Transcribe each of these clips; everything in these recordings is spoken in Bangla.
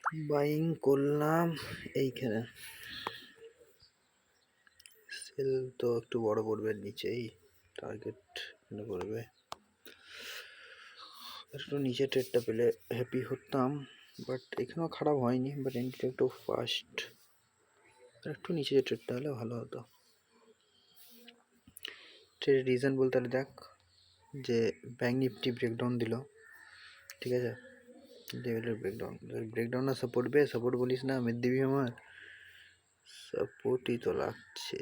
বাইং করলাম এইখানে, সেল তো একটু বড় পড়বে নিচেই, টার্গেট এখানে পড়বে, একটু নিচে ট্রেডটা পেলে হ্যাপি হতাম, বাট এখানেও খারাপ হয়নি, বাট এন্ট্রিটা একটু ফাস্ট, একটু নিচে যে ট্রেডটা হলে ভালো হতো। ট্রেডের রিজন বলতে হলে দেখ, যে ব্যাঙ্ক নিফটি ব্রেকডাউন দিল, ঠিক আছে, লেভেলের ব্রেকডাউন না সাপোর্ট সাপোর্ট বলিস না মেদ দিবি আমার, সাপোর্টই তো লাগছে।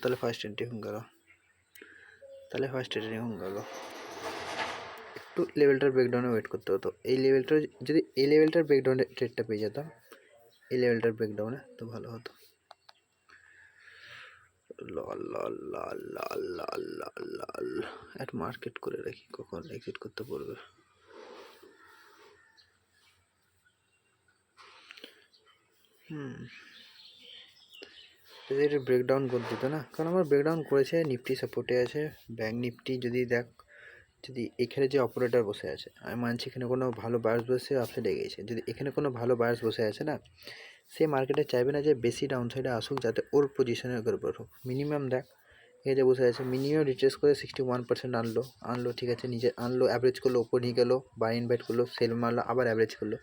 তাহলে ফার্স্ট এন্ট্রি হয়ে গেল, একটু লেভেলটার ব্রেকডাউনে ওয়েট করতে হতো। এই লেভেলটার যদি এই লেভেলটার ব্রেকডাউনে ট্রেডটা পেয়ে যেতাম, এই লেভেলটার ব্রেকডাউনে তো ভালো হতো। লাল লাল লাল লাল লাল লাল লাল একটা মার্কেট করে রাখি, কখন এক্সিট করতে পড়বে। যদি এটা ব্রেকডাউন করে দিত না, কারণ আমার ব্রেকডাউন করেছে, নিফটি সাপোর্টে আছে, ব্যাঙ্ক নিফটি যদি দেখ, যদি এখানে যে অপারেটর বসে আছে, আমি মানছি এখানে কোনো ভালো বায়ার্স বসে আপসাইডে গিয়েছে, যদি এখানে কোনো ভালো বায়ার্স বসে আছে না, সে মার্কেটে চাইবে না যে বেশি ডাউন সাইডে আসুক, যাতে ওর পজিশনের উপর হোক। মিনিমাম দেখ এ যে বসে আছে, মিনিমাম রিট্রেস করে 61% আনলো, ঠিক আছে, নিজে আনলো, অ্যাভারেজ করলো, ওপর নিয়ে গেলো, বাই ইনভাইট করলো, সেল মারলো, আবার অ্যাভারেজ করলো।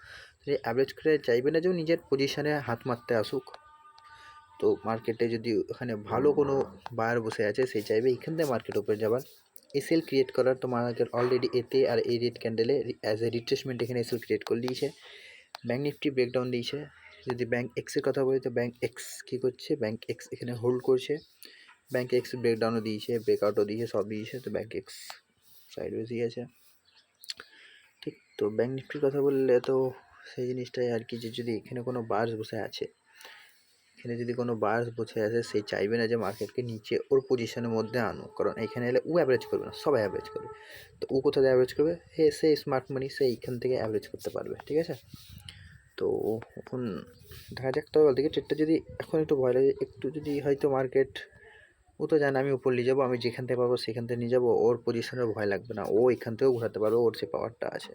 সে অ্যাভারেজ করে চাইবে না যে ও নিজের পজিশনে হাত মারতে আসুক। তো মার্কেটে যদি ওখানে ভালো কোনো বায়ার বসে আছে, সে চাইবে এখান থেকে মার্কেট উপরে যাবার, এসএল ক্রিয়েট করার। তো মার্কেট অলরেডি এতে আর এই রেড ক্যান্ডেলে অ্যাজ এ রিট্রেসমেন্ট এখানে এসএল ক্রিয়েট করে দিয়েছে। ব্যাঙ্ক নিফটি ব্রেকডাউন দিয়েছে। যদি ব্যাঙ্ক এক্সের কথা বলি, তো ব্যাঙ্ক এক্স কী করছে, ব্যাঙ্ক এক্স এখানে হোল্ড করছে, ব্যাঙ্ক এক্স ব্রেকডাউনও দিয়েছে, ব্রেকআউটও দিয়েছে, সব দিয়েছে। তো ব্যাঙ্ক এক্স সাইডওয়েজ আছে, ঠিক। তো ব্যাঙ্ক নিফটির কথা বললে তো সেই জিনিসটাই আর কি, যে যদি এখানে কোনো বায়ার্স বসে আছে, এখানে যদি কোনো বায়ার্স বসে আছে, সে চাইবে না যে মার্কেটকে নিচে ওর পজিশনের মধ্যে আনো, কারণ এখানে এলে ও অ্যাভারেজ করবে না, সবাই অ্যাভারেজ করবে। তো ও কোথা থেকে অ্যাভারেজ করবে, সে স্মার্ট মানি, সে এইখান থেকে অ্যাভারেজ করতে পারবে, ঠিক আছে। তো এখন দেখা যাক, তবে বলতে কি ট্রেডটা যদি এখন একটু ভয় লাগে, একটু যদি হয়তো মার্কেট, ও তো জানে আমি উপর নিয়ে যাবো, আমি যেখান থেকে পাবো সেখান থেকে নিয়ে যাবো, ওর পজিশনের ভয় লাগবে না, ও এখান থেকেও ঘোরাতে পারবে, ওর সে পাওয়ারটা আছে।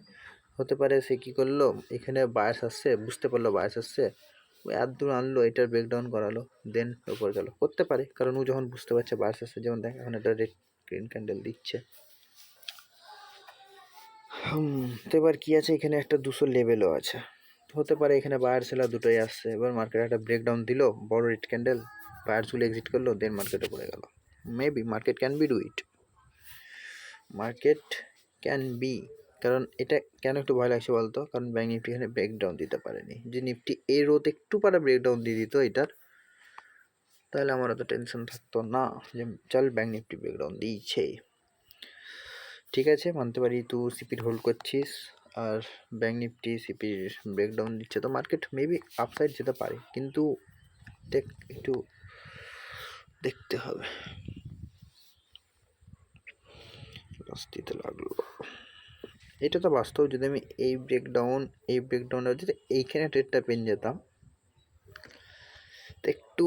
হতে পারে সে কী করলো, এখানে বায়ার্স আসছে, বুঝতে পারলো বায়ার্স আসছে, ও এত দূর আনলো, এটার ব্রেকডাউন করালো, দেন উপরে গেলো, করতে পারে, কারণ ও যখন বুঝতে পারছে বায়ার্স আসছে, যেমন দেখ এখন একটা রেড গ্রিন ক্যান্ডেল দিচ্ছে। তো এবার কী আছে, এখানে একটা 200 লেভেলও আছে, হতে পারে এখানে বায়ার সেলার দুটোই আসছে। এবার মার্কেট একটা ব্রেকডাউন দিল, বড় রেড ক্যান্ডেল, বায়ারসগুলো এক্সিট করলো, দেন মার্কেটে পড়ে গেল। Maybe market can be do it, market can be. কারণ এটা কেন একটু ভয় লাগছে বলতো, কারণ ব্যাঙ্ক নিফটি এখানে ব্রেকডাউন দিতে পারেনি। যে নিফটি এই রোতে একটু পারে ব্রেকডাউন দিয়ে দিত এটার, তাহলে আমার অত টেনশন থাকতো না যে চল ব্যাঙ্ক নিফটি ব্রেকডাউন দিয়েছে। ঠিক আছে, মানতে পারি তুই সিপির হোল্ড করছিস, আর ব্যাঙ্ক নিফটি সিপির ব্রেকডাউন দিচ্ছে, তো মার্কেট মেবি আপসাইড যেতে পারে, কিন্তু দেখ একটু দেখতে হবে। দিতে লাগলো, এটা তো বাস্তব। যদি আমি এই ব্রেকডাউনটা যদি এইখানে ট্রেডটা পেন যেতাম, তো একটু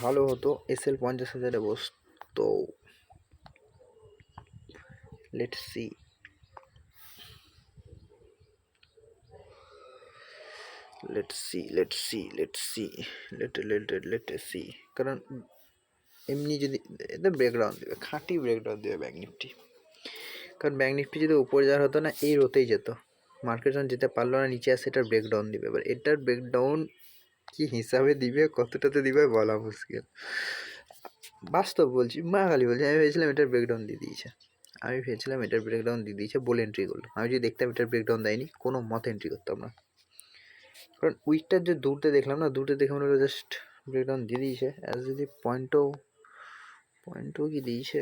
ভালো হতো, এসএল 50,000 বসতো। লেটস সি, কারণ এমনি যদি এটা ব্রেকডাউন দেবে, খাঁটি ব্রেকডাউন দেবে ব্যাঙ্ক নিফটি, কারণ ব্যাঙ্ক নিফটি যদি উপরে যাওয়ার হতো না, এই রোতেই যেত, মার্কেট যখন যেতে পারলো না নিচে আসে, এটার ব্রেকডাউন দিবে। এবার এটার ব্রেকডাউন কি হিসাবে দিবে, কতটাতে দিবে বলা মুশকিল, বাস্তব বলছি, মা খালি বলছি। আমি ভেবেছিলাম এটার ব্রেকডাউন দিয়ে দিয়েছে, বলে এন্ট্রি করলো। আমি যদি দেখতাম এটার ব্রেকডাউন দেয়নি, কোনো মতে এন্ট্রি করতাম না, কারণ উইকটার যে দূরতে দেখলাম না, দূরতে দেখে মনে হলো জাস্ট ব্রেকডাউন দিয়ে দিয়েছে। অ্যাজ যদি পয়েন্টও কি দিয়েছে,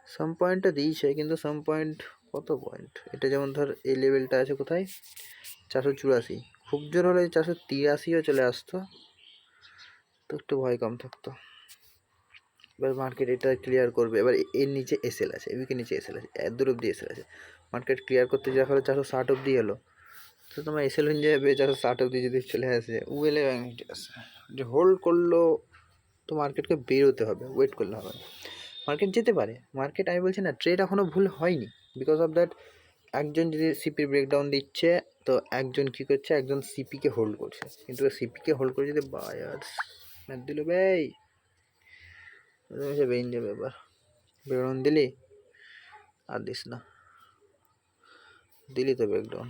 সাম পয়েন্টটা দিয়েছে, কিন্তু সাম পয়েন্ট, কত পয়েন্ট, এটা যেমন ধর এই লেভেলটা আছে কোথায়, 484, খুব জোর হলে 483ও চলে আসতো, তো একটু ভয় কম থাকতো। এবার মার্কেট এটা ক্লিয়ার করবে, এবার এর নিচে এসএল আছে, উইকের নিচে এসএল আছে, এত দূর অব্দি এসএল আছে, মার্কেট ক্লিয়ার করতে যা হলে 460 অব্দি এলো, তো তোমার এসএল হয়ে যাবে 460 অব্দি যদি চলে আসে, উয়েলে আসে যে হোল্ড করলো, তো মার্কেটকে বেরোতে হবে, ওয়েট করলে হবে না, মার্কেট যেতে পারে। মার্কেট আমি বলছি না ট্রেড এখনও ভুল হয়নি, বিকজ অফ দ্যাট একজন যদি সিপির ব্রেকডাউন দিচ্ছে, তো একজন কি করছে, একজন সিপিকে হোল্ড করছে, কিন্তু সিপিকে হোল্ড করে যদি বায়ার্স ম্যাচ দিল ভাই, বেইন যাবে। এবার ব্রেকডাউন দিলি আর দিস না, দিলি তো ব্রেকডাউন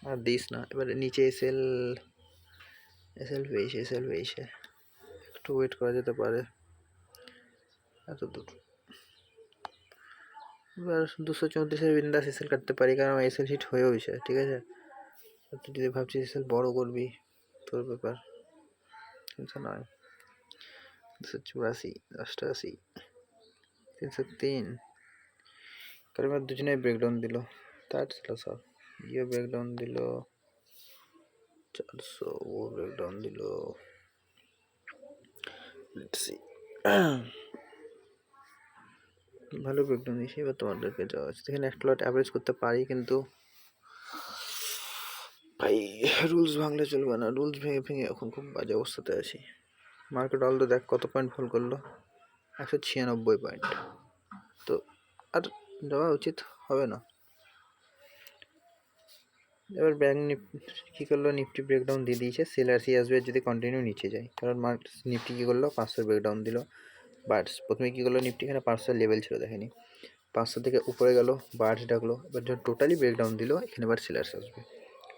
আর দিস না। এবার নিচে এসএল পেয়েছে, একটু ওয়েট করা যেতে পারে এত দূর। এবার 234 বিন্দাস এসএল কাটতে পারি, কারণ এসএল হিট হয়েওছে, ঠিক আছে। তুই যদি ভাবছিস এসএল বড় করবি, তোর ব্যাপার, কিন্তু নয়। 284, 88, 303, কারণ এবার দুজনে ব্রেকডাউন দিল, তার ছিল সব। ইয়ে ব্রেকডাউন দিল 400, ও ব্রেকডাউন দিল, ভালো ব্রেকডাউন দিয়েছি। এবার তোমাদেরকে যাওয়া আছে, এখানে একটা লট অ্যাভারেজ করতে পারি, কিন্তু ভাই রুলস ভাঙলে চলবে না, রুলস ভেঙে ভেঙে এখন খুব বাজে অবস্থাতে আছি। মার্কেট অলদো দেখ কত পয়েন্ট ফল করলো, 196 পয়েন্ট, তো আর যাওয়া উচিত হবে না। এবার ব্যাঙ্ক নিফটি কী করলো, নিফটি ব্রেকডাউন দিয়ে দিয়েছে, সেলার্সি আসবে যদি কন্টিনিউ নিচে যায়, কারণ নিফটি কী করলো 500 ব্রেকডাউন দিল। বার্ডস প্রথমে কী করলো, নিফটি এখানে 500 লেভেল ছিল দেখেনি, 500 থেকে উপরে গেল, বার্ডস ডাকলো, এবার যখন টোটালি ব্রেকডাউন দিল এখানে এবার সেলার্স আসবে।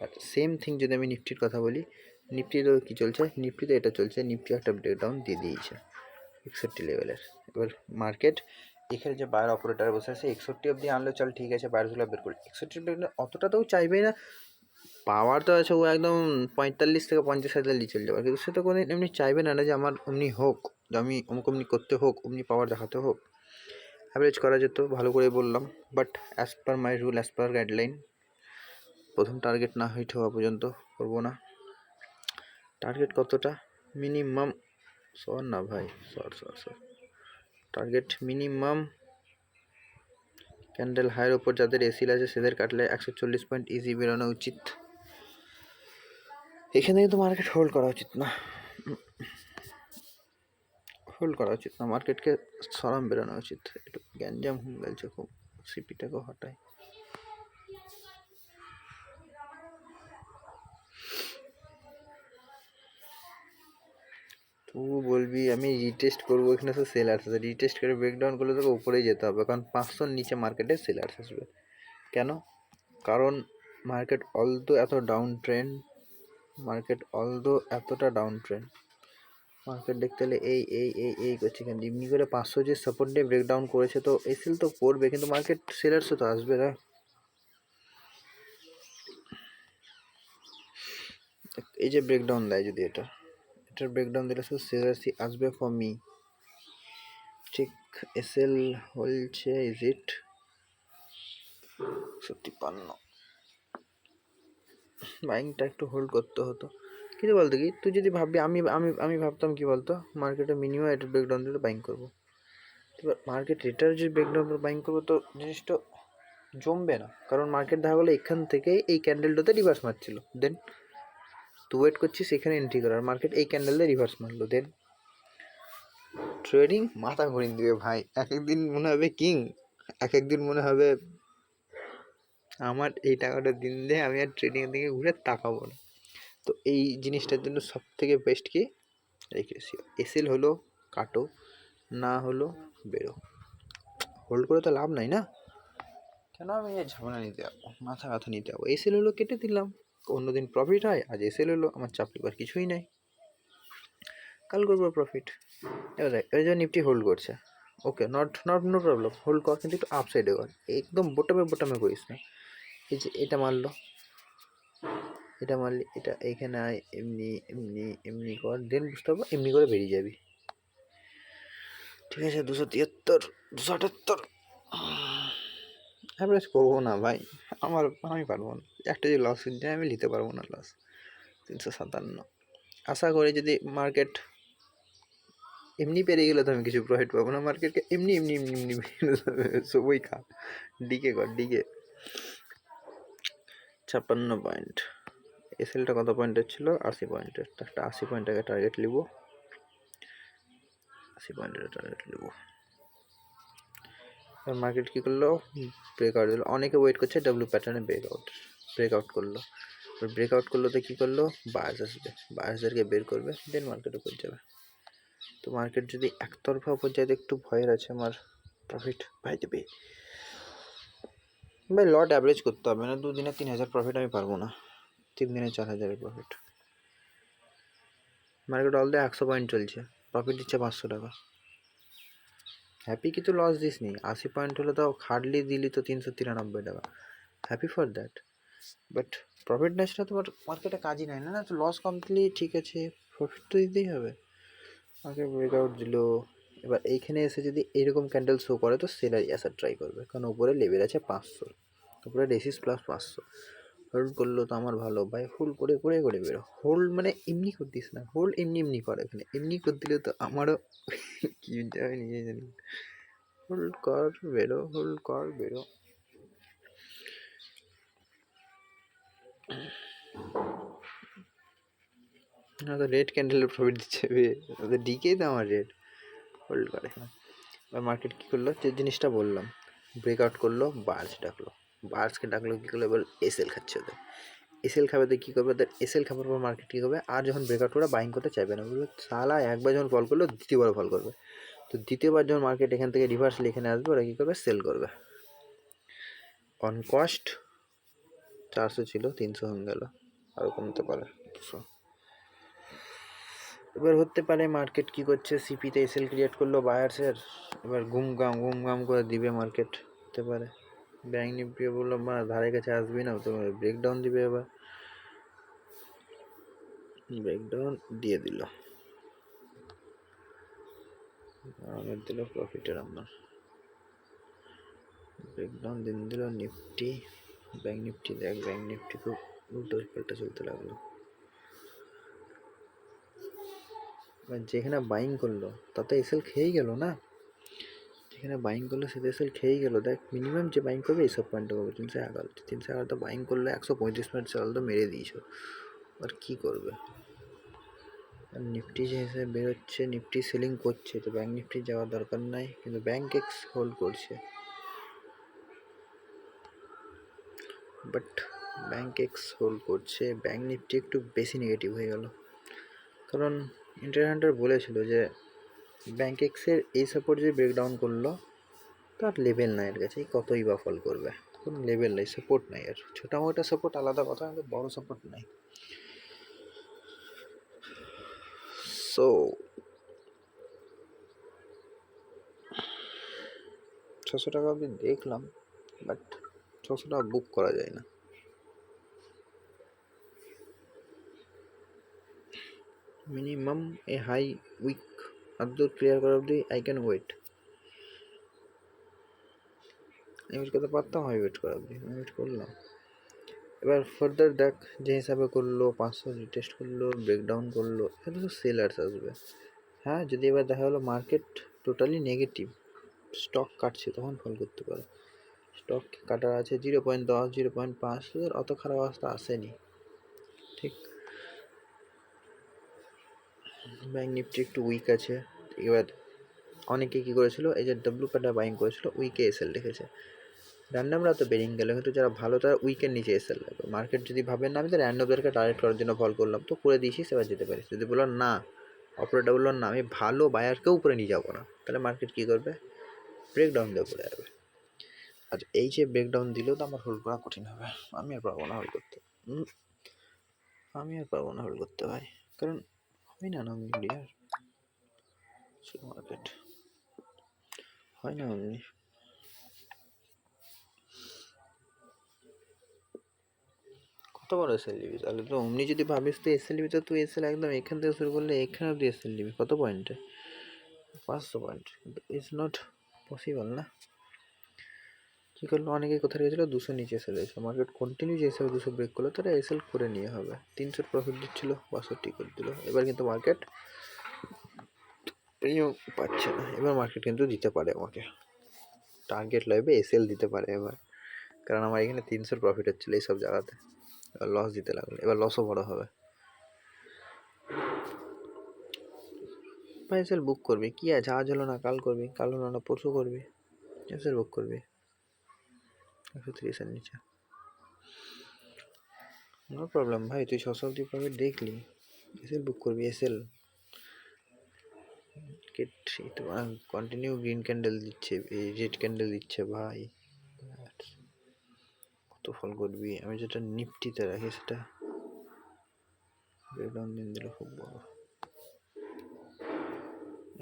আর সেম থিং যদি আমি নিফটির কথা বলি, নিফটিরও কী চলছে, নিফটিতে এটা চলছে, নিফটি একটা ব্রেকডাউন দিয়ে দিয়েছে 61 লেভেলের। এবার মার্কেট এখানে যে বায়ার অপারেটার বসে আছে 61 অবধি আনলে চল ঠিক আছে, বায়ারগুলো বের করি, 61 অতটা তো চাইবেই না, পাওয়ার তো আছে, ও একদম 45 থেকে 50,000 দিয়ে চলে যাবে, কিন্তু সে তো কোনো এমনি চাইবে না যে আমার অমনি হোক, যে আমি অমনি করতে হোক, অমনি পাওয়ার দেখাতে হোক। অ্যাভারেজ করা যেত, ভালো করে বললাম, but as per my rule, as per guideline, প্রথম টার্গেট না হিট হওয়া পর্যন্ত করবো না। টার্গেট কতটা, মিনিমাম না ভাই, টার্গেট মিনিমাম ক্যান্ডেল হাইয়ের ওপর যাদের এসিল আছে সেদের কাটলে 140 পয়েন্ট ইজি বেরোনো উচিত। এখানে কিন্তু মার্কেট হোল্ড করা উচিত না, মার্কেটকে সরাম বেরোনো উচিত। একটু গ্যাঞ্জাম হয়ে গেছে খুব, সিপিটাকেও হটায়। তুই বলবি আমি রিটেস্ট করবো, এখানে তো সেলার্স আছে, রিটেস্ট করে ব্রেকডাউন করলে তোকে উপরেই যেতে হবে, কারণ 500 নিচে মার্কেটে সেলার্স আসবে। কেন, কারণ মার্কেট অলদো এত ডাউন ট্রেন্ড, এতটা ডাউন ট্রেন্ড, মার্কেট দেখতে হলে এই করছে, কেন এমনি করে 500 যে সাপোর্ট ডে ব্রেকডাউন করেছে, তো এসএল তো করবে, কিন্তু মার্কেট সেলার্সও তো আসবে না। এই যে ব্রেকডাউন দেয়, যদি এটার ব্রেকডাউন দিলে শুধু সেলার্সই আসবে ফর মি, ঠিক। এসএল হলছে, ইজ ইট 57, বাইংটা একটু হোল্ড করতে হতো, কিন্তু বলতো কি, তুই যদি ভাববি, আমি ভাবতাম কি বলতো, মার্কেটে মিনিমাম এটা ব্রেকডাউন দিলে বাইং করবো, এবার মার্কেট রেটার যদি ব্রেকডাউন করে বাইং করবো, তো জিনিসটা জমবে না, কারণ মার্কেট দেখা গেলো এখান থেকে এই ক্যান্ডেলটাতে রিভার্স মারছিল, দেন তুই ওয়েট করছিস এখানে এন্ট্রি করার, মার্কেট এই ক্যান্ডেলটা রিভার্স মারলো, দেন ট্রেডিং মাথা ঘুরিয়ে দিবে ভাই, এক একদিন মনে হবে কিং, এক একদিন মনে হবে আমার এই টাকাটা দিন দিয়ে আমি আর ট্রেডিংয়ের দিকে ঘুরে তাকাবো না। তো এই জিনিসটার জন্য সব থেকে বেস্ট কি, রেখেছি এসএল হলো কাটো, না হলো বেরো, হোল্ড করে তো লাভ নাই না, কেন আমি এই ঝামেলা নিতে যাবো, মাথা ব্যথা নিতে যাবো। এসএল হলো কেটে দিলাম, অন্যদিন প্রফিট হয়, আজ এসএল হলো, আমার চাপ লিবার কিছুই নাই, কাল করবো প্রফিট। এবার দেখ, এই যে নিফটি হোল্ড করছে, ওকে, নট নো প্রবলেম, হোল্ড কর, কিন্তু একটু আপ সাইডে কর, একদম বোটামে করিস না। এই যে এটা মারলি, এটা এইখানে আয়, এমনি কর, দেন বুঝতে পারবো, এমনি করে বেরিয়ে যাবি, ঠিক আছে। 273, 278, অ্যাভারেজ করবো না ভাই, আমি পারবো না, একটা যে লস হচ্ছে আমি নিতে পারবো না লস। 357, আশা করি যদি মার্কেট এমনি পেরিয়ে গেলে তো আমি কিছু প্রফিট পাবো না, মার্কেটকে এমনি সবই খা, ডিকে কর, ডিকে 56 পয়েন্ট, এসএলটা কত পয়েন্টের ছিল, 80 পয়েন্টের, একটা 80 পয়েন্ট টার্গেট নিব, 80 পয়েন্টের টার্গেট নিব। মার্কেট কী করলো, ব্রেকআউট দিল। অনেকে ওয়েট করছে ডাব্লিউ প্যাটার্নে ব্রেকআউট করলো। ব্রেকআউট করলো তো কী করলো, বায়ার্স আসবে, বায়ার্সদেরকে বের করবে, দেন মার্কেট উপর যাবে। তো মার্কেট যদি একতরফা উপর যায়, একটু ভয়ের আছে আমার। প্রফিট ভাই দেবে ভাই, লট অ্যাভারেজ করতে হবে না, 2 দিনে 3,000 প্রফিট আমি পারবো না, 3 দিনে 4,000 প্রফিট। মার্কেট অলরেডি 100 পয়েন্ট চলছে, প্রফিট দিচ্ছে 500 টাকা। হ্যাপি কিন্তু লস দিস নি, 80 পয়েন্ট হলে তো হার্ডলি দিলি তো 393 টাকা, happy for that. But profit নেসটা তোমার মার্কেটে কাজই নাই না, তো লস কমপ্লিট ঠিক আছে, প্রফিট তো দিতেই হবে। মার্কেট ব্রেকআউট দিল, এবার এইখানে এসে যদি এরকম ক্যান্ডেল শো করে তো সেলারই আসার ট্রাই করবে, কারণ উপরে লেভেল আছে 500, উপরে রেসিস প্লাস 500। হোল্ড করলো তো আমার ভালো ভাই, হোল্ড করে করে করে বেরো। হোল্ড মানে এমনি করতিস না, হোল্ড এমনি এমনি করে, এখানে এমনি করে দিলে তো আমারও কি হয় নিজে জানি। হোল্ড কর বেরো, হোল্ড কর বেরো। না তো রেড ক্যান্ডেলের প্রফিট দিচ্ছে, ডিকেই তো আমার রেড, হোল্ড করে না। এবার মার্কেট কী করলো, যে জিনিসটা বললাম, ব্রেকআউট করলো, বার্স ডাকলো, বার্সকে ডাকলো কী করলো, এবার এসএল খাচ্ছে ওদের। এসএল খাবে তো কী করবে, ওদের এসএল খাবার পর মার্কেট কী করবে, আর যখন ব্রেকআউট করে বাইং করতে চাইবে না, বলবে সালা একবার যখন ফল করলো দ্বিতীয়বার ফল করবে। তো দ্বিতীয়বার যখন মার্কেট এখান থেকে রিভার্সাল এখানে আসবে, ওরা কী করবে, সেল করবে। অন কস্ট 400 ছিল, 300 হয়ে গেল, আরও কমতে পারে 200। এবার হতে পারে মার্কেট কী করছে, সিপিতে এসএল ক্রিয়েট করলো বায়ার্সের, এবার গুম গাম করে দিবে মার্কেট, হতে পারে। ব্যাঙ্ক নিফটিও বললো মা ধারে কাছে আসবি না, তো ব্রেকডাউন দিবে, এবার ব্রেকডাউন দিয়ে দিল, আমার দিল প্রফিটের, আমার ব্রেকডাউন দিল নিফটি। ব্যাঙ্ক নিফটি দেখ, ব্যাঙ্ক নিফটি খুব উল্টো পাল্টা চলতে লাগলো। যেখানে বাইং করলো তাতে এসএল খেয়েই গেল না, যেখানে বাইং করলো সেটা এসএল খেয়েই গেলো। দেখ মিনিমাম যে বাইং করবে এইসব পয়েন্টে করবে, 311 তো বাইং করলে 135 মিনিট চাল তো মেরে দিয়েছো, আর কী করবে। আর নিফটি যে হিসেবে বেরোচ্ছে, নিফটি সেলিং করছে, তো ব্যাঙ্ক নিফটি যাওয়ার দরকার নাই, কিন্তু ব্যাঙ্ক এক্স হোল্ড করছে। বাট ব্যাঙ্ক এক্স হোল্ড করছে, ব্যাঙ্ক নিফটি একটু বেশি নেগেটিভ হয়ে গেল, কারণ ইন্টার হান্টার বলেছিল যে ব্যাঙ্ক এক্সের এই সাপোর্ট যে ব্রেকডাউন করলো তার লেভেল নাই এর কাছে, কতই বা ফল করবে, কোনো লেভেল নেই, সাপোর্ট নাই। আর ছোটা মোটা সাপোর্ট আলাদা কথা, কিন্তু বড় সাপোর্ট নাই। সো 600 টাকা অবধি দেখলাম, বাট 600 টাকা বুক করা যায় না। মিনিমাম এ হাই উইক আদৌ ক্লিয়ার করা অবধি আই ক্যান ওয়েট। আমি ওয়েট করতে পারতাম, আমি ওয়েট করা অবধি আমি ওয়েট করলাম। এবার ফার্দার দেখ যে হিসাবে করলো, 500 রিটেস্ট করলো, ব্রেকডাউন করলো, এখানে তো সেলার্স আসবে। হ্যাঁ, যদি এবার দেখা গেলো মার্কেট টোটালি নেগেটিভ, স্টক কাটছে, তখন ফল করতে পারে। স্টক কাটার আছে 0.10, 0.5, অত খারাপ অবস্থা আসেনি, ঠিক। ব্যাঙ্ক নিফটি একটু উইক আছে। এবার অনেকে কী করেছিল, এই যে ডাব্লু প্যাটা বাইং করেছিল, উইকে এসএল রেখেছে, র্যান্ডামরা তো বেরিং গেল, কিন্তু যারা ভালো তারা উইকের নিচে এসএল লাগবে। মার্কেট যদি ভাবেন না আমি তো র্যান্ডমদেরকে টার্গেট করার জন্য ফল করলাম, তো করে দিয়েছিস, এবার যেতে পারিস। যদি বললো না, অপারেটর বললো না আমি ভালো বায়ারকেও উপরে নিয়ে যাবো না, তাহলে মার্কেট কী করবে, ব্রেকডাউন দিয়ে পড়ে যাবে। আর এই যে ব্রেকডাউন দিলেও তো আমার হোল্ড করা কঠিন হবে, আমি আর পারবো না হোল্ড করতে, আমি আর পারবো না হোল্ড করতে ভাই, কারণ হয় না ইন্ডিয়ার মার্কেট, হয় না এমনি। কত বড় এসএল নিবি, তাহলে তো অমনি যদি ভাবিস তো এসএল নিবি, তো তুই এসএল একদম এখান থেকে শুরু করলে এখানে অব্দি এসএল নিবি, কত পয়েন্টে, 500 পয়েন্ট, ইটস নট পসিবল না। কী করলো, অনেকে কোথায় গেছিলো, 200 নিচে এসে রয়েছে, মার্কেট কন্টিনিউ যে হিসাবে 200 ব্রেক করলো, তারা এসএল করে নিয়ে হবে। 300 প্রফিট দিচ্ছিলো, 62 করে দিল। এবার কিন্তু মার্কেট প্রিমিয়াম পাচ্ছে না, এবার মার্কেট কিন্তু দিতে পারে আমাকে টার্গেট লাইভে এসএল দিতে পারে এবার, কারণ আমার এখানে 300 প্রফিট হচ্ছিলো এইসব জায়গাতে, এবার লস দিতে লাগলো, এবার লসও বড় হবে। ভাই এসএল বুক করবি, কী আছে, আজ হলো না কাল করবি, কাল হলো না পরশু করবি, এসএল বুক করবি 130 এর নিচে, নো প্রবলেম ভাই। তুই 600 অব্দি প্রফিট দেখলি, এসএল বুক করবি। এসএল কন্টিনিউ গ্রিন ক্যান্ডেল দিচ্ছে, এই রেড ক্যান্ডেল দিচ্ছে ভাই, কত ফল করবি। আমি যেটা নিফটিতে রাখি সেটা ব্রেকডাউন দিন দিল খুব বড়।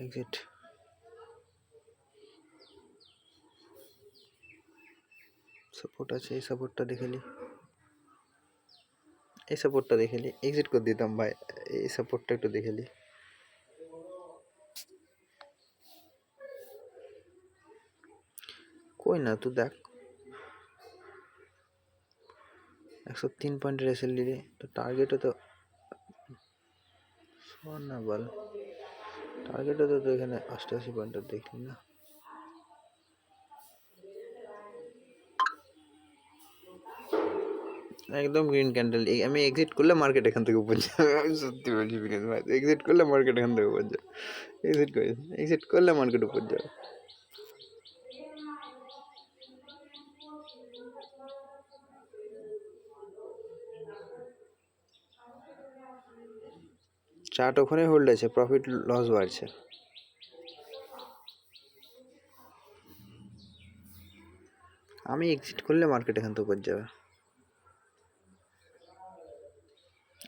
এক্সিট, সাপোর্ট আছে, এই সাপোর্টটা দেখে নি, এই সাপোর্টটা দেখে নি, এক্সিট করে দিতাম ভাই। এই সাপোর্টটা একটু দেখে নি, কই না তুই দেখ 103 পয়েন্টের এসএল রে, তো টার্গেটও তো শোন না বল, টার্গেটও তো এখানে 88 পয়েন্টের দেখলি না। একদম গ্রিন ক্যান্ডেল, আমি এক্সিট করলে মার্কেট এখান থেকে উপর যাবে, আমি সত্যি বলছি বিনেশ ভাই, এক্সিট করলে মার্কেট এখান থেকে উপর যাবে। এক্সিট করলে মার্কেট উপর যাবে। চার্ট ওখানে হোল্ড আছে, প্রফিট লস বাড়ছে। আমি এক্সিট করলে মার্কেট এখান থেকে উপর যাবে।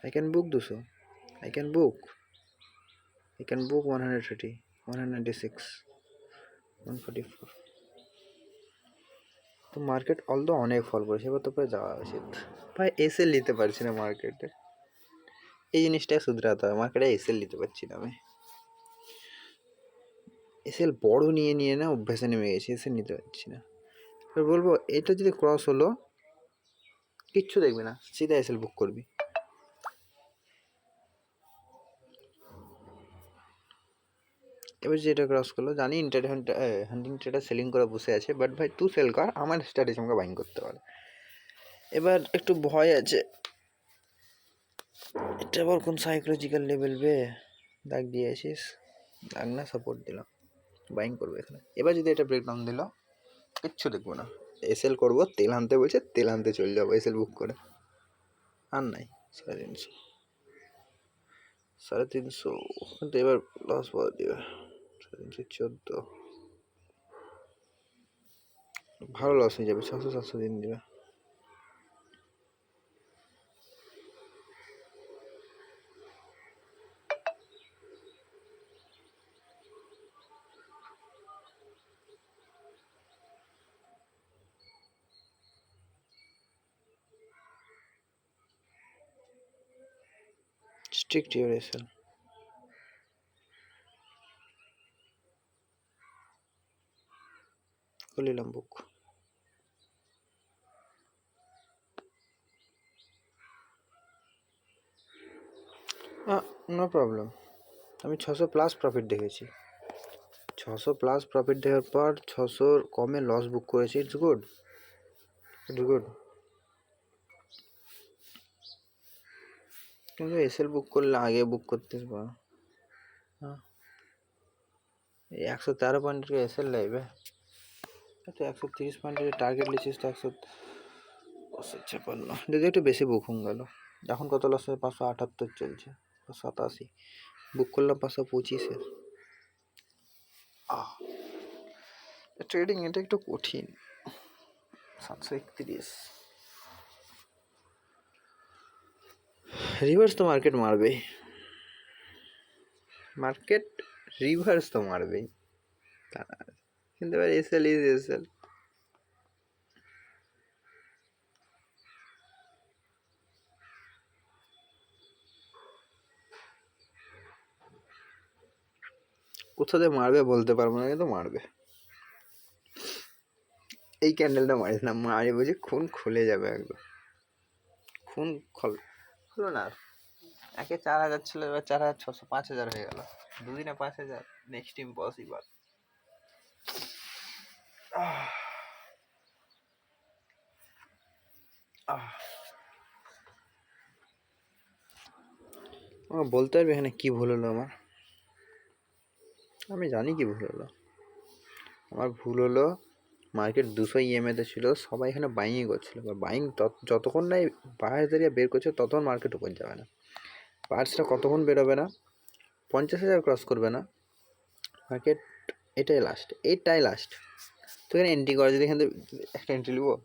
I can book 200, I can book 130, 196, 144। তো মার্কেট অলদো অনেক ফল করেছে, এবার তো প্রায় যাওয়া উচিত ভাই। এসএল নিতে পারছি না মার্কেটে, এই জিনিসটা শুধরাতে হবে। মার্কেটে এসএল নিতে পারছি না আমি, এসএল বড় নিয়ে নিয়ে না অভ্যাসে নেমে গেছি, এসএল নিতে পারছি না। এবার বলবো এটা যদি ক্রস হলো কিচ্ছু দেখবি না, সিধা এসএল বুক করবি। এবার যেটা ক্রস করলো, জানি হান্টিং ট্রেডার সেলিং করে বসে আছে, বাট ভাই তুই সেল কর, আমার স্ট্র্যাটেজি আমাকে বাইং করতে পারে। এবার একটু ভয় আছে, এটা আবার কোন সাইকোলজিক্যাল লেভেল বে, দাগ দিয়ে আসিস, দাগ না সাপোর্ট দিলাম, বাইং করবো এখানে। এবার যদি এটা ব্রেকডাউন দিল কিচ্ছু দেখবো না, এসএল করবো, তেল আনতে বলছে তেল আনতে চলে যাবো এসএল বুক করে। আর নাই 350, 350 কিন্তু এবার লস পড়ে দিবে। 314 ভালো লস হয়ে যাবে, 600-700 দিন দিবে। Strict your SL. করলাম বুক। নো প্রবলেম, আমি 600+ প্রফিট দেখেছি। 600+ প্রফিট দেওয়ার পর 600 কমে লস বুক করেছি, ইটস গুড, ইটস গুড। কিন্তু এসএল বুক করলে আগে বুক করতে পারো। হ্যাঁ, এই 113 পয়েন্টের এসএল লাগবে, তো 130 পয়েন্টের টার্গেট লিখিস তো 156, যদি একটু বেশি বুকিং গেল। এখন কত লস হয়, 578 চলছে, 87 বুক করলাম 525-এ। ট্রেডিং এটা একটু কঠিন। 731 রিভার্স তো মার্কেট মারবেই, মার্কেট রিভার্স তো মারবেই, কিন্তু এবার এসএল ইজ এসএল। কোথা দিয়ে মারবে বলতে পারবো না, কিন্তু মারবে। এই ক্যান্ডেলটা মারিস না, মারি বুঝি খুন খুলে যাবে একদম, খুন হলো না। একে 4000 ছিল, এবার 4600, 5000 হয়ে গেল দুদিনে, 5000, নেক্সট ইম্পসিবল। বলতে পারবি এখানে কি ভুল হলো আমার? আমি জানি কি ভুল হলো আমার। ভুল হলো মার্কেট 200 ইএমএতে ছিল, সবাই এখানে বাইংই করছিল। বাইং যতক্ষণ না বায়ার্স এরিয়া বের করছে ততক্ষণ মার্কেট উপর যাবে না। বায়ার্সটা কতক্ষণ বেরোবে না, 50,000 ক্রস করবে না মার্কেট, এটাই লাস্ট। তো এখানে এন্ট্রি করা, যদি এখান থেকে একটা এন্ট্রি নেবো,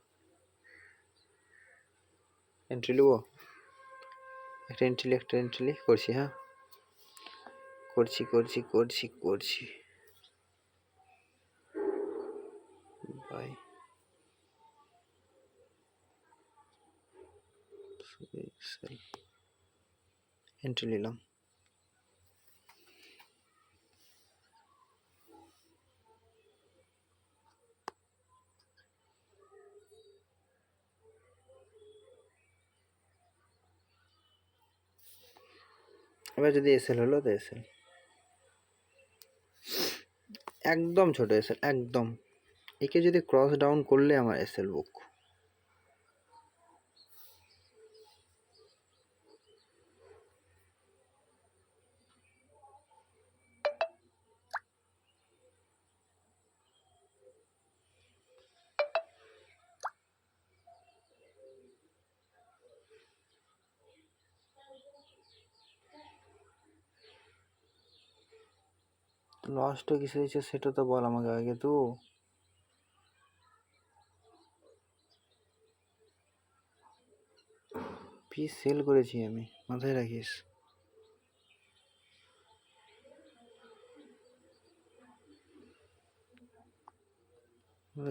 একটা এন্ট্রি করছি। হ্যাঁ করছি বাই। এন্ট্রি নিলাম। এবার যদি এসএল হলো, তো এসএল একদম ছোট এসএল, একদম। একে যদি ক্রস ডাউন করলে আমার এসএল বুক। লসটা কিসে হয়েছে সেটা তো বল আমাকে আগে। তো পিস সেল করেছি আমি, মাথায় রাখিস।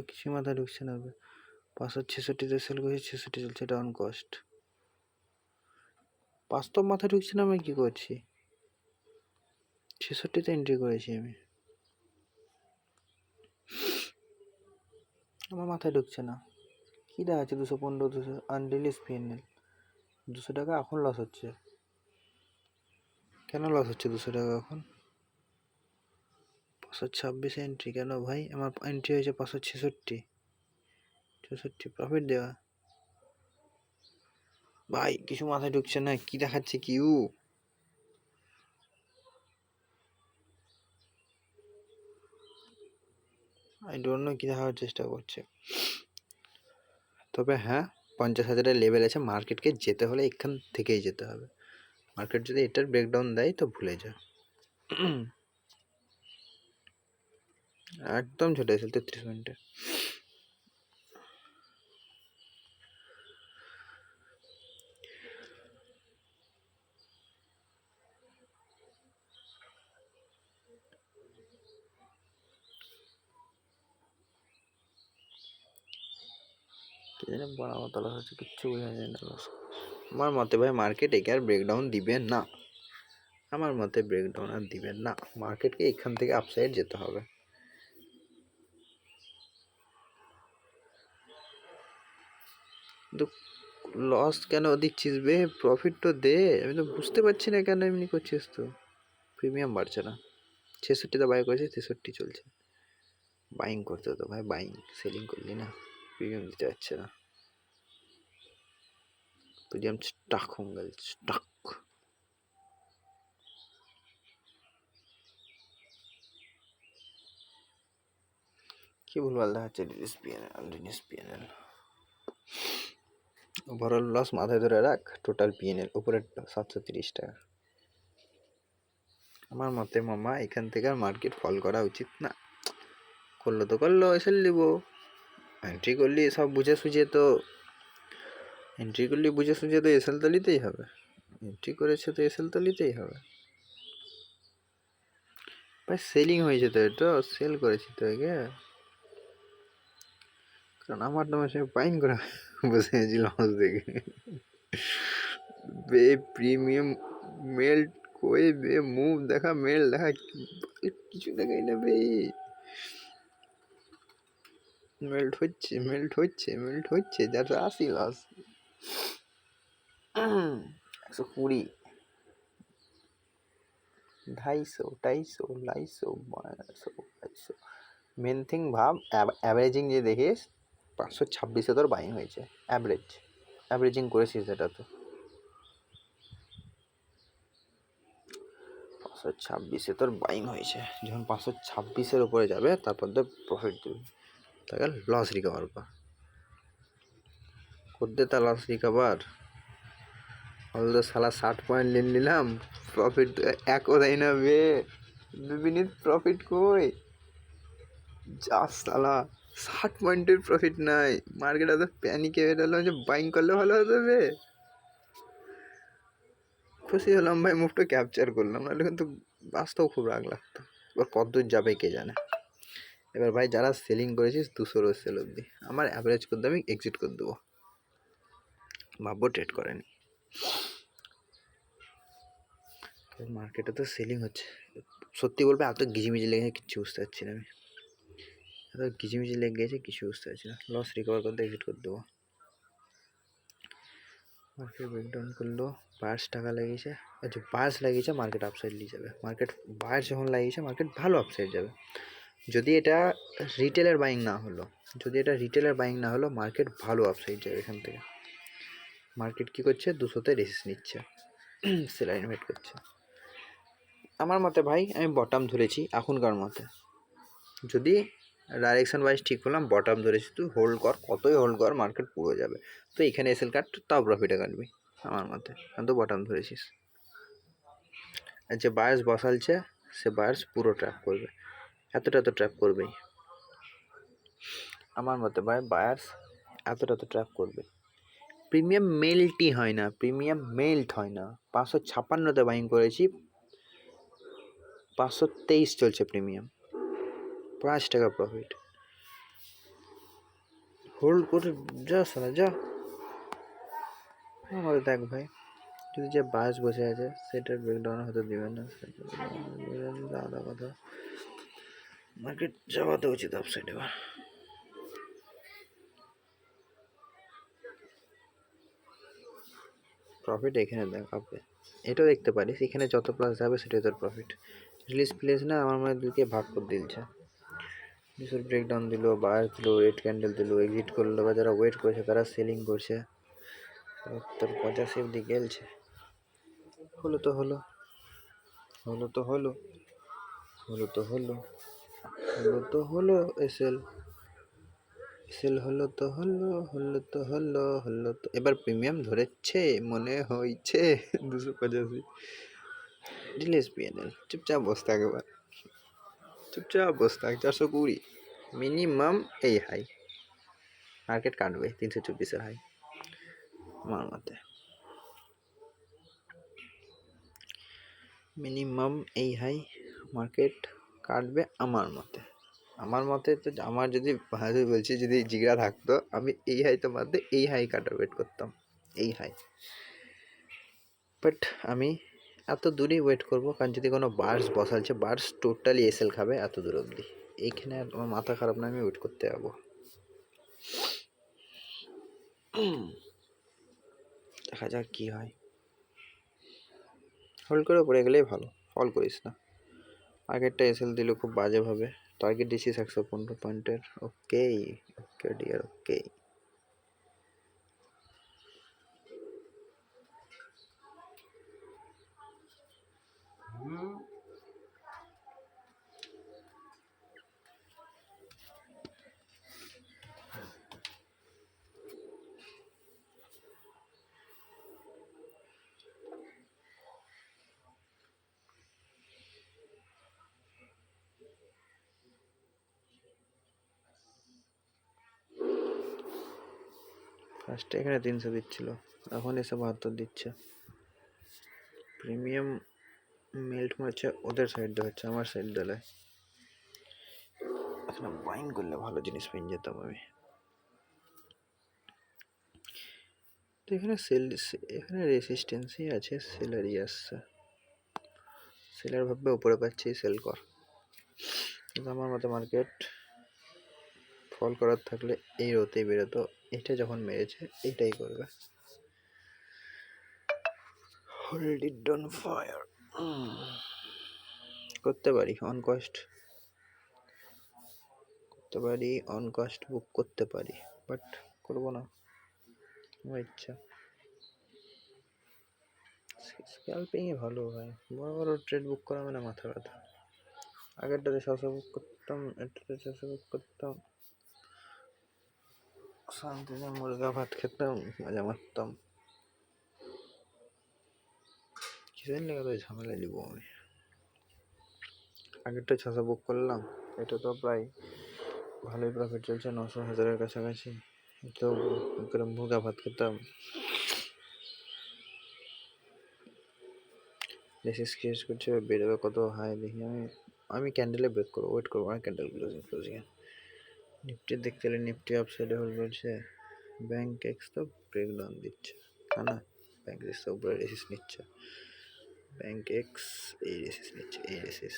কিছু মাথায় ঢুকছে না। 566 সেল করেছি, 66 চলছে ডাউন কস্ট। বাস্তব মাথায় ঢুকছে না আমি কি করছি। 66তে এন্ট্রি করেছি আমি, আমার মাথায় ঢুকছে না। কি দেখাচ্ছে 215, 200 আনরিলিজ পিএনএল, 200 টাকা এখন লস হচ্ছে। কেন লস হচ্ছে 200 টাকা এখন? 526 এন্ট্রি কেন ভাই? আমার এন্ট্রি হয়েছে 566, 64 প্রফিট দেওয়া। ভাই কিছু মাথায় ঢুকছে না, কি দেখাচ্ছে কিউ? আই ডোন্ট নো কি দেখার চেষ্টা করছে। তবে হ্যাঁ, 50,000-এর লেভেল আছে, মার্কেটকে যেতে হলে এখান থেকেই যেতে হবে। মার্কেট যদি এটার ব্রেকডাউন দেয় তো ভুলে যা। একদম ছোট এসেল 33 মিনিটে। কি জানি বড় মতো লস হচ্ছে, কিচ্ছু বোঝা যায় না লস। আমার মতে ভাই মার্কেট একে আর ব্রেকডাউন দিবে না, আমার মতে ব্রেকডাউন আর দিবেন না। মার্কেটকে এখান থেকে আপসাইড যেতে হবে। কিন্তু লস কেন দিচ্ছিস বে? প্রফিট তো দে। আমি তো বুঝতে পারছি না কেন এমনি করছিস। তো প্রিমিয়াম বাড়ছে না। 66তে বাই করেছে, 63 চলছে। বাইং করতে হতো ভাই, বাইং সেলিং করলি না, প্রিমিয়াম দিতে পারছে না। প্রিমিয়াম স্টাক হোঙ্গেল স্টাক। কি ভুলভাল দেখাচ্ছে রিলিজ পিএনএল। ওভারঅল লস মাথায় ধরে রাখ, টোটাল পিএনএল উপরের 730 টাকা। আমার মতে মামা এখান থেকে আর মার্কেট ফল করা উচিত না। করলো তো করলো, এসে নিব। এন্ট্রি করলি সব বুঝে সুঝে তো, এসএল তো নিতেই হবে। এন্ট্রি করেছে তো এসএল তো নিতেই হবে ভাই। সেলিং হয়েছে তো, এটা সেল করেছি তো একে, কারণ আমার নামের সঙ্গে বাইং করা বসে গেছিল লস দেখে। বে প্রিমিয়াম মেল কই বে? মুভ দেখা, মেল দেখা, কিছু দেখাই না বে। মেল্ট হচ্ছে যাতে আসি লস। 120, 250, 250, 250, 250। মেন থিং ভাব, অ্যাভারেজিং যে দেখিস 526-এ তোর বাইং হয়েছে। অ্যাভারেজিং করেছিস এটা তো। 526-এ তোর বাইং হয়েছে, যখন 526-এর উপরে যাবে তারপর তো প্রফিট দেবে। তাকে লস রিকভার কর দেতা লস রিকভার হল তো সালা 60 পয়েন্ট নিলাম, প্রফিট একও দেয় না বে, বিনিত প্রফিট কই যা সালা 60 পয়েন্টের প্রফিট নাই, মার্কেট এত প্যানিকে বেরোলো যে বাইং করলে ভালো হতো বে। খুশি হলাম ভাই, মুভটা ক্যাপচার করলাম, নাহলে কিন্তু বাস্তব খুব রাগ লাগতো। এবার কতদূর যাবে কে জানে। এবার ভাই যারা সেলিং করেছিস 200 সেল অব্দি, আমার অ্যাভারেজ করে আমি এক্সিট করে দেবো, ভাববো ট্রেড করেনি। মার্কেটে তো সেলিং হচ্ছে, সত্যি বলবে এত গিজিমিজি লেগে কিচ্ছু বুঝতে পারছি না আমি, এত গিজিমিজি লেগে গেছে কিছু বুঝতে পারছি না। লস রিকভার করতে এক্সিট করে দেবো। মার্কেট ব্রেকডাউন করলো, বায়ার্স টাকা লাগিয়েছে, আচ্ছা বায়ার্স লাগিয়েছে মার্কেট আপসাইড নিয়ে যাবে, মার্কেট বায়ার্স যখন লাগিয়েছে মার্কেট ভালো আপসাইড যাবে। যদি এটা রিটেলের বাইং না হলো, যদি এটা রিটেলের বাইং না হলো মার্কেট ভালো আপসাইড যাবে এখান থেকে। মার্কেট কী করছে, 200-তে রেসিস নিচ্ছে, সেলার ইনভাইট করছে। আমার মতে ভাই আমি বটম ধরেছি এখনকার মতে, যদি ডাইরেকশন ওয়াইজ ঠিক করলাম বটম ধরেছি, তুই হোল্ড কর, কতই হোল্ড কর মার্কেট পুরো যাবে, তো এখানে এসএল কাট তাও প্রফিটে কাটবি আমার মতে, কারণ তো বটম ধরেছিস। আর যে বায়ার্স বসালছে সে বায়ার্স পুরো ট্র্যাপ করবে, এতটা তো ট্র্যাপ করবেই আমার মতে ভাই, বায়ার্স এতটা তো ট্র্যাপ করবে। প্রিমিয়াম মেল্টই হয় না, প্রিমিয়াম মেল্ট হয় না। 556তে বাইং করেছি, 523 চলছে প্রিমিয়াম, 5 টাকা প্রফিট। হোল্ড করে যা সালা যা। আমার দেখ ভাই, যদি যে বাস বসে আছে সেটার ব্রেকডাউন হতে দিবে না, আলাদা কথা, মার্কেট যাওয়াতে উচিত আপসাইড। এবার প্রফিট এখানে দেখ আপে, এটাও দেখতে পারিস, এখানে যত প্লাস যাবে সেটাই তোর প্রফিট। রিলিজ প্লেস না আমার মনে দিকে ভাগ করে দিলছে, নিচের ব্রেকডাউন দিল, বায়ার দিল, রেড ক্যান্ডেল দিল, এক্সিট করলো, বা যারা ওয়েট করেছে তারা সেলিং করছে, তোর 85 অব্দি গেলছে। হলো তো হলো, হলো তো হলো, হলো তো হলো, হলো তো হলো, এসএল সেল হলো তো হলো, হলো তো হলো, হলো তো। এবার প্রিমিয়াম ধরেছে মনে হয়েছে 285, রিলিজ পিএনএল, চুপচাপ বসে থাক, এবার চুপচাপ বসে থাক। 420 মিনিমাম এই হাই, মার্কেট কাটবে 324-এর হাই আমার মতে, মিনিমাম এই হাই মার্কেট কাটবে আমার মতে। আমার মতে তো, আমার যদি ভালো বলছি, যদি জিগরা থাকতো আমি এই হাই তো বাদে এই হাই কাটার ওয়েট করতাম, এই হাই। বাট আমি এত দূরেই ওয়েট করবো, কারণ যদি কোনো বার্স বসালছে, বার্স টোটালি এসএল খাবে এত দূর অবধি, এইখানে আর আমার মাথা খারাপ না, আমি ওয়েট করতে যাবো। দেখা যাক কী হয়, হোল্ড করে পড়ে গেলেই ভালো, ফল করিস না। আগেরটা এসএল দিল খুব বাজেভাবে, টার্গেট দিছিস 115 পয়েন্টের, ওকে ওকে ডিয়ার ওকে। ফার্স্টে এখানে 300 দিচ্ছিল, এখন এসে 72 দিচ্ছে। প্রিমিয়াম মেল্ট হচ্ছে ওদের সাইড দিয়ে, হচ্ছে আমার সাইড দিলে এখানে বাইং করলে ভালো জিনিস পেয়ে যেতাম আমি। তো এখানে সেল, এখানে রেসিস্টেন্সই আছে, সেলারই আসছে, সেলার ভাববে উপরে পাচ্ছি সেল কর। কিন্তু আমার মতো মার্কেট ফল করার থাকলে এই রোতেই বেরোতো, এটা যখন মেরেছে এইটাই করবে। হোল্ড ইট অন ফায়ার করতে পারি, অন কস্ট করতে পারি, অন কস্ট বুক করতে পারি, বাট করবো না, আমার ইচ্ছা। স্ক্যাল্পিংই ভালো হয়, বড় বড় ট্রেড বুক করা মানে মাথা ব্যথা। আগেরটাতে 600 বুক করতাম, এটাতে 600 বুক করতাম, শান্তিতে মুরগা ভাত খেতাম, মজা মারতাম। কিছুদিন লেগে তো ঝামেলা নিব আমি। আগেরটা 600 বুক করলাম, এটা তো প্রায় ভালোই প্রফিট চলছে, 900,000-এর কাছাকাছি। তো করে মুরগা ভাত খেতাম। রেসিস ক্রিয়েট করছে, বেরোবে কত হাই দেখি। আমি ক্যান্ডেলে ব্রেক করবো, ওয়েট করবো না ক্যান্ডেল ক্লোজিং। নিফটি দেখতে গেলে নিফটি আপসাইডে হোল্ড করছে। ব্যাংক এক্স তো ব্রেকডাউন দিচ্ছে, না ব্যাংক এক্স তো উপরে রেসিস নিচ্ছে। ব্যাংক এক্স এই রেসিস নিচ্ছে, এই রেসিস।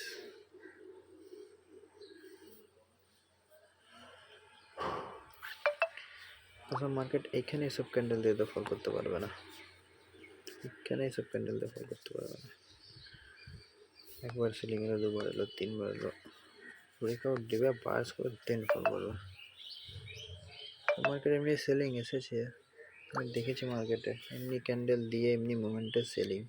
তখন মার্কেট এইখানে এসব ক্যান্ডেল দিয়ে তো ফল করতে পারবে না, এখানে এসব ক্যান্ডেল দিয়ে ফল করতে পারবে না। একবার সেলিং এলো, দুবার এলো, তিনবার এলো, ব্রেকআউট দেবে, বাস করে দেন ফল করবে। মার্কেট এমনি সেলিং এসেছে, আমি দেখেছি মার্কেটে এমনি ক্যান্ডেল দিয়ে এমনি মোমেন্টে সেলিং।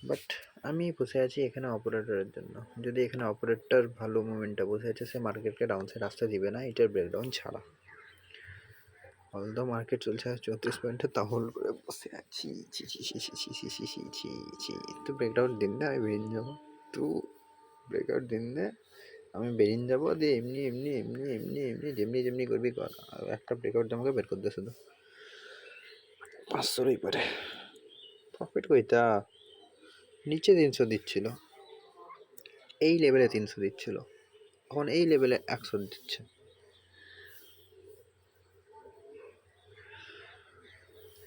বাট আমি বসে আছি এখানে অপারেটরের জন্য। যদি এখানে অপারেটর ভালো মুভমেন্টে বসে আছে, সে মার্কেটকে ডাউন সাইড আসতে দিবে না এটার ব্রেকডাউন ছাড়া। অলদো মার্কেট চলছে 34 পয়েন্টে, তা হোল্ড করে বসে আছি। তো ব্রেকডাউন দিন না, আমি বেরিয়ে যাবো। তো ব্রেকআউট দিন দে, আমি বেরিয়ে যাবো। দিয়ে এমনি এমনি এমনি এমনি এমনি যেমনি যেমনি করবি কর, আর একটা ব্রেকআউট আমাকে বের করতে শুধু 500-র উপরে প্রফিট কইতা। নিচে 300 দিচ্ছিল, এই লেভেলে 300 দিচ্ছিল, এখন এই লেভেলে 100 দিচ্ছে।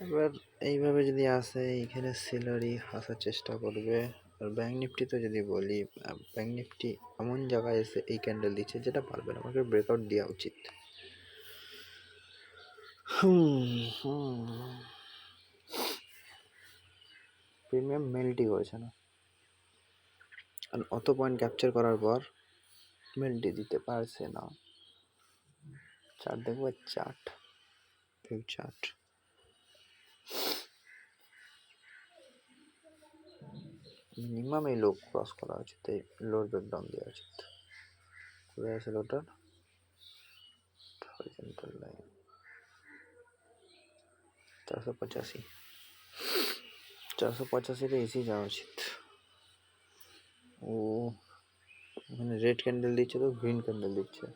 এবার এইভাবে যদি আসে এইখানে সেলারি আসার চেষ্টা করবে। আর ব্যাঙ্ক নিফটিতে যদি বলি, ব্যাঙ্ক নিফটি এমন জায়গায় এসে এই ক্যান্ডেল দিচ্ছে যেটা পারবে না, আমাকে ব্রেকআউট দেওয়া উচিত। প্রিমিয়াম মেল্টই করছে না, আর অত পয়েন্ট ক্যাপচার করার পর মেল্টই দিতে পারছে না। চার্ট দেখবো, চার্ট মিনিমাম এই লো ক্রস করা উচিত, এই লোর ব্রেকডাউন দেওয়া উচিত। কোথায় আছে লোটার? হরিজন্টাল লাইন 485-485-তে এসে যাওয়া উচিত। ও মানে রেড ক্যান্ডেল দিচ্ছে তো গ্রিন ক্যান্ডেল দিচ্ছে।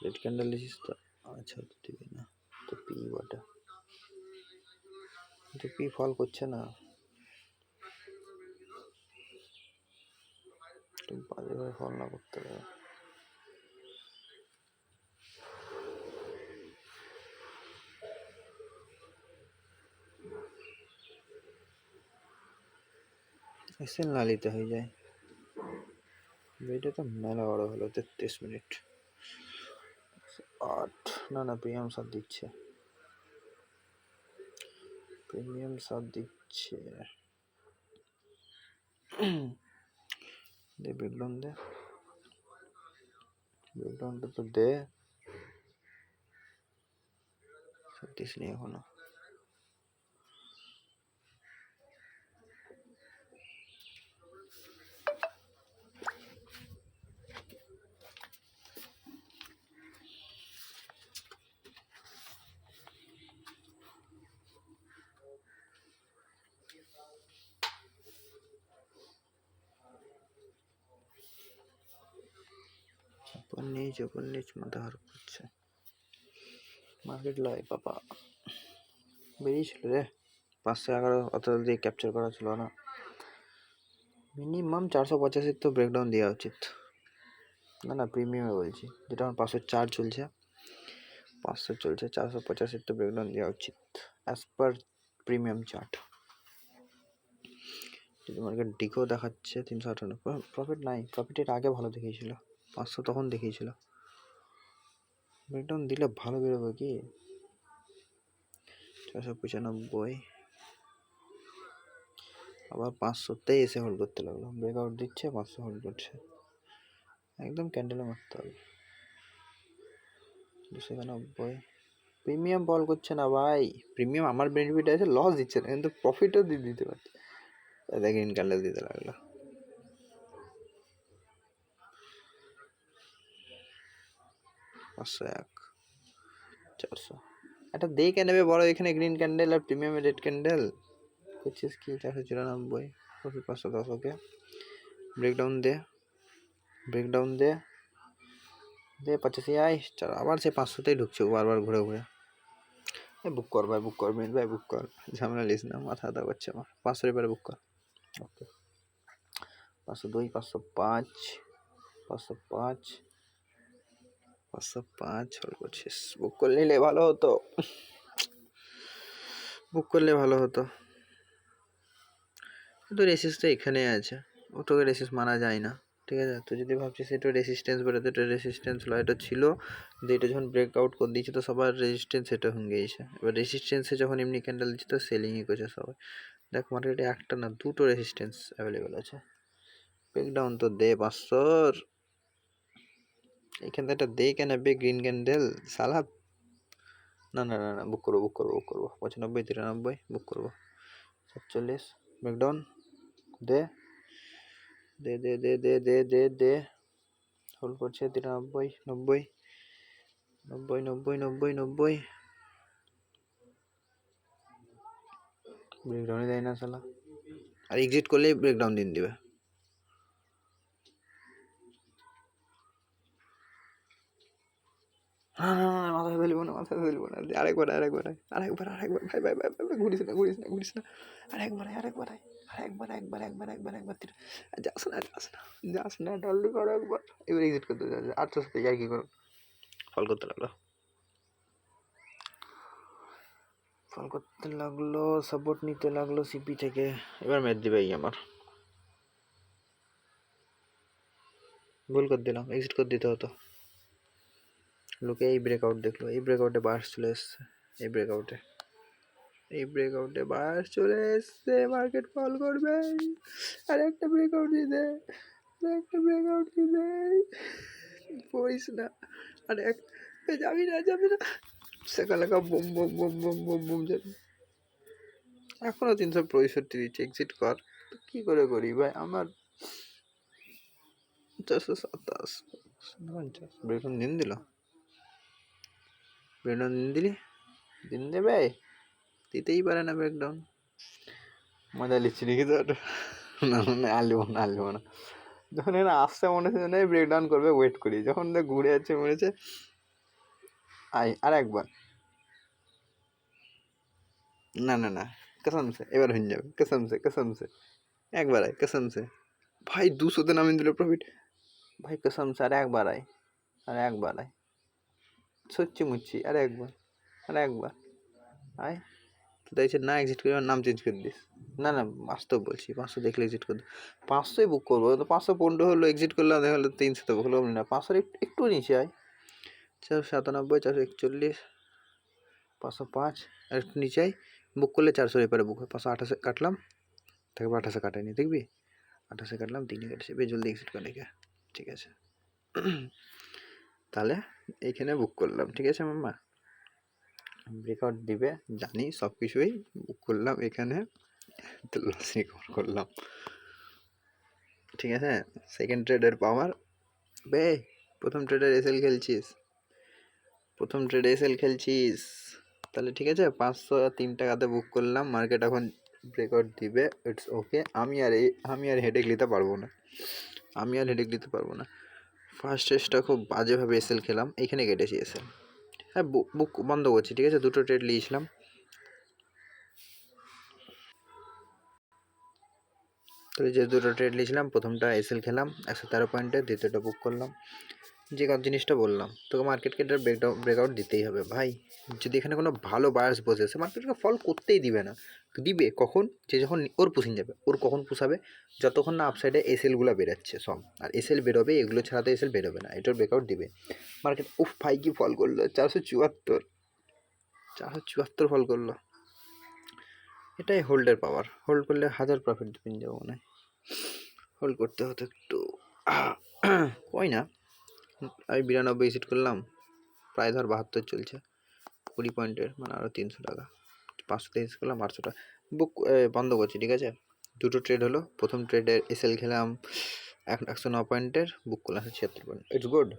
রেড ক্যান্ডেল দিচ্ছিস তো, আচ্ছা তো দিবি না তো পি বটে, তো পি ফল করছে না, বাজেভাবে ফল না করতে পারে। এসএল না নিতে হয়ে যায়। ভিডিও তো মেলা বড় হলো, 33 মিনিট 8। না প্রিমিয়াম সাথ দিচ্ছে, দে ব্রেকডাউন, দে ব্রেকডাউনটা তো দে। 36 নেই এখনো। উপর নিচ মাথা খারাপ করছে মার্কেট। লাই বাবা বেরিয়েছিল রে, 511 অত দিয়ে ক্যাপচার করা ছিল না। মিনিমাম 485 তো ব্রেকডাউন দেওয়া উচিত। না প্রিমিয়ামে বলছি, যেটা আমার 504 চলছে, 500 চলছে, 485 তো ব্রেকডাউন দেওয়া উচিত অ্যাজ পার প্রিমিয়াম চার্ট। যদি মার্কেট ডিকো দেখাচ্ছে 358, প্রফিট নাই। প্রফিটের আগে ভালো দেখিয়েছিল, 500 তখন দেখিয়েছিল। ব্রেকডাউন দিলে ভালো বেরোবে কি? 495 আবার 500তেই এসে হোল্ড করতে লাগলো। ব্রেকআউট দিচ্ছে, 500 হোল্ড করছে, একদম ক্যান্ডেলে মারতে হবে। 290 প্রিমিয়াম বল করছে না ভাই। প্রিমিয়াম আমার বেনিফিট আছে, লস দিচ্ছে না, কিন্তু প্রফিটও দিতে পারছে। গ্রিন ক্যান্ডেল দিতে লাগলো। 400 একটা দেখে নেবে বড়, এখানে গ্রিন ক্যান্ডেল আর প্রিমিয়াম রেড ক্যান্ডেল করছিস কি? 494 প্রফিট 510। ওকে, ব্রেকডাউন দে, ব্রেকডাউন দে, দে 85 আয়। চল আবার সে 500তেই ঢুকছে বারবার ঘুরে ঘুরে। বুক কর ভাই, বুক কর মিত ভাই, বুক কর, ঝামেলা লিস না, মাথা ব্যথা করছে আমার। 500 এবারে বুক কর। ওকে, 502, 505, 505, 505 হল করছিস। বুক করে নিলে ভালো হতো, বুক করলে ভালো হতো। তো রেসিস্টটা এখানে আছে, ওটাকে রেসিস্ট মানা যায় না, ঠিক আছে? তো যদি ভাবছিস এটা রেসিস্ট্যান্স বেরোতে, এটা রেসিস্ট্যান্স হলো, এটা ছিল, যে এটা যখন ব্রেকআউট করে দিয়েছে তো সবার রেজিস্ট্যান্স এটা হয়ে গিয়েছে। এবার রেসিস্ট্যান্সে যখন এমনি ক্যান্ডেল দিচ্ছে তো সেলিংই করছে সবাই। দেখ মার্কেটে একটা না দুটো রেসিস্ট্যান্স অ্যাভেলেবেল আছে। ব্রেকডাউন তো দে 500, এখান থেকে একটা দে কেন বে গ্রিন ক্যান্ডেল সালা। না না না না, বুক করবো, বুক করবো, বুক করবো। 95, 93 বুক করবো। 47 ব্রেকডাউন দে, দে দে দে দে দে দে দে হোল্ড করছে 93, 90, 90, 90, 90, 90। ব্রেকডাউনই দেয় না শালা, আর এক্সিট করলেই ব্রেকডাউন দিন দিবে। মাথায় ফেলবো না, মাথায় ফেলবো না, আরেকবার আরেকবার আরেকবার আরেকবার, ভাই ভাই ভাই ভাই, ঘুরিস না ঘুরিস না ঘুরিস না, আরেকবার আরেকবার আরেকবার একবার একবার একবার একবার যাস না যাস না যাস না, ডালু করো একবার। এবার এক্সিট করতে যাচ্ছে 800 সাথে আর কি করো, ফল করতে লাগলো, ফল করতে লাগলো, সাপোর্ট নিতে লাগলো সিপি থেকে। এবার ম্যাচ দিবে আমার, ভুল করে দিলাম, এক্সিট করে দিতে হতো। লোকে এই ব্রেকআউট দেখলো, এই ব্রেকআউটে বাস চলে এসছে, এই ব্রেকআউটে, এই ব্রেকআউটে বাস চলে এসছে, মার্কেট ফল করবে। আর একটা ব্রেকআউট দিয়ে দে, একটা ব্রেকআউট দিয়ে দে, পড়িস না। আর এক যাবি না যাবি না, সেকালেকা boom boom boom boom boom boom যাবি। এখনো 365 দিচ্ছে, এক্সিট কর। কি করে করি ভাই আমার? 427 ব্রেকডাউন দিন দিল, ব্রেকডাউন দিন দিলি, দিন দেবে, দিতেই পারে না ব্রেকডাউন। মজা লিচ্ছি নাকি তো? না না, আর লিবো না, আর লিবো না। যখন এখানে আসছে মনে হচ্ছে না ব্রেকডাউন করবে, ওয়েট করি। যখন ঘুরে যাচ্ছে মনে হচ্ছে আয় আর একবার। না না না, কসম সে এবার হয়ে যাবে, কসম সে কসম সে, একবার আয় কসম সে ভাই। 200তে নামিয়ে দিল প্রফিট ভাই, কসম সে। আর একবার আয়, আর একবার আয়, সচ্ছি মুচ্ছি, আর একবার, আর একবার আয়। তো দেখছে না, এক্সিট করে নাম চেঞ্জ করে দিস। না না, বাস্তব বলছি, 500 দেখলে এক্সিট করে দিস। 500ই বুক করবো তো, 515 হলো, এক্সিট করলাম, দেখা হলো 300 হলো না, 500 একটু নিচে আয়। 497, 441, 505, আর একটু নিচে আয়। বুক করলে 400 এপারে বুক হয়। 528 কাটলাম, তারপর 28 কাটায়নি, দেখবি 28 কাটলাম, 3 কেটেছে, বেশ জলদি এক্সিট করে রেখে, ঠিক আছে। তাহলে এইখানে বুক করলাম, ঠিক আছে মাম্মা। ব্রেকআউট দিবে জানি, সব কিছুই বুক করলাম এখানে, তো লস রিকভার করলাম, ঠিক আছে। সেকেন্ড ট্রেডের পাওয়ার বে, প্রথম ট্রেডের এসএল খেলছিস, প্রথম ট্রেডে এসএল খেলছিস, তাহলে ঠিক আছে। 503 টাকাতে বুক করলাম, মার্কেট এখন ব্রেকআউট দিবে, ইটস ওকে। আমি আর হেডেক নিতে পারবো না, আমি আর হেডেক নিতে পারবো না। ফার্স্ট টেস্টটা খুব বাজেভাবে এসএল খেলাম, এইখানে কেটেছি এসএল। হ্যাঁ, বুক বন্ধ করছি, ঠিক আছে। দুটো ট্রেড নিয়েছিলাম, তো যে দুটো ট্রেড নিয়েছিলাম, প্রথমটা এসএল খেলাম 113 পয়েন্টে, দ্বিতীয়টা বুক করলাম। যে জিনিসটা বললাম তোকে, মার্কেটকে এটার ব্রেকআউট দিতেই হবে ভাই। যদি এখানে কোনো ভালো বায়ার্স বসে আছে, মার্কেটকে ফল করতেই দিবে না। দিবে কখন? যে যখন ওর পুষিং যাবে, ওর কখন পুষাবে? যতক্ষণ না আপসাইডে এসএলগুলো বেরোচ্ছে সব, আর এসএল বেরোবে, এগুলো ছাড়া তো এসএল বেরোবে না, এটার ব্রেকআউট দিবে মার্কেট। উফ ভাই কি ফল করলো, 474, 474 ফল করলো। এটাই হোল্ডের পাওয়ার, হোল্ড করলে 1000 প্রফিট পেয়ে যাবো মনে হয়। হোল্ড করতে হতো একটু, কই না। আমি 92 এক্সিট করলাম, প্রায় ধর 72 চলছে, 20 পয়েন্টের, মানে আরও 300 টাকা। 500 এক্সিট করলাম, 800 টাকা বুক বন্ধ করছি, ঠিক আছে। দুটো ট্রেড হলো, প্রথম ট্রেডের এসএল খেলাম 109 পয়েন্টের, বুক করলাম 76 পয়েন্ট, ইটস গুড।